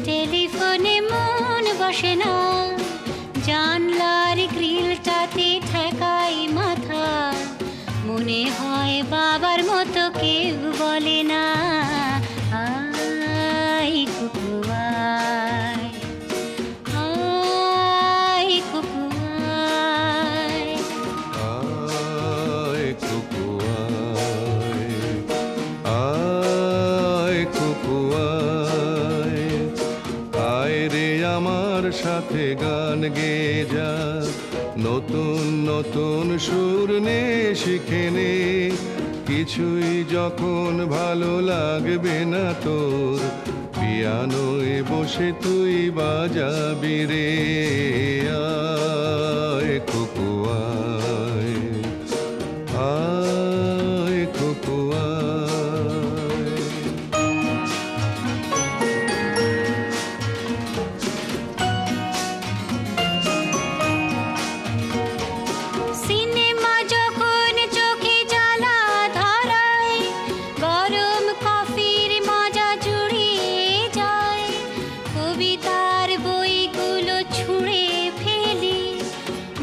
টেলিফোনে মন বসে না, জানলার গ্রিলটাতে ঠেকাই মাথা, মনে হয় বাবার মতো কেউ বলে না, আয় কুকু আয়, আয় কুকু আয়, আয় কুকু আয়, আয় কুকু আয়, আয় রে আমার সাথে গান গেয়ে যা, নতুন নতুন সুর নে শিখে নে, কিছুই যখন ভালো লাগবে না তোর, পিয়ানোয় বসে তুই বাজাবি রে, আয় কুকু আয়, আয় কুকু আয়। সিনেমা যখন চোখে জ্বালা ধরায়, গরম কফির মজা জুড়িয়ে যায়, কবিতার বইগুলো ছুঁড়ে ফেলি,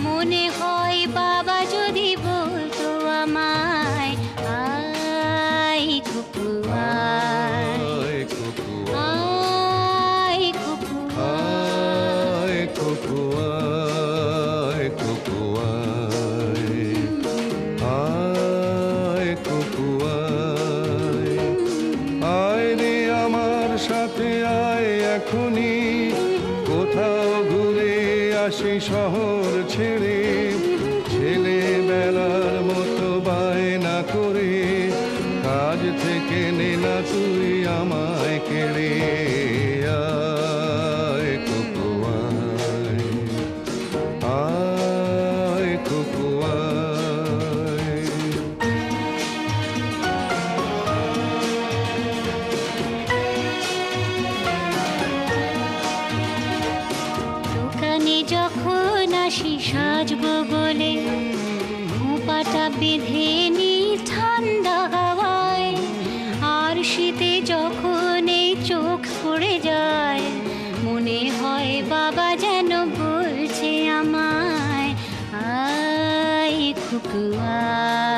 মনে হয় বাবা যদি বলতো আমায়, আয় কুকু আয়, আয় কুকু আয় কুকু আয়, কুকু আয়, কুকু আয়, আয় কুকু আয়, আয় রে আমার সাথে আয় এখনই, কোথাও ঘুরে আসি শহর ছেড়ে, ছেলেবেলার মতো বায়না করে, কাজ থেকে নে না তুই আমায় কেড়ে, আয় কুকু আয়, আয় কুকু আয়। দোকানে যখন আসি সাজবো বলে, খোঁপাটা বেঁধে নি ঠান্ডা হাওয়ায়, আর শীতে যখন এই চোখ পড়ে যায়, মনে হয় বাবা যেন বলছে আমায়, আয় কুকু আয়।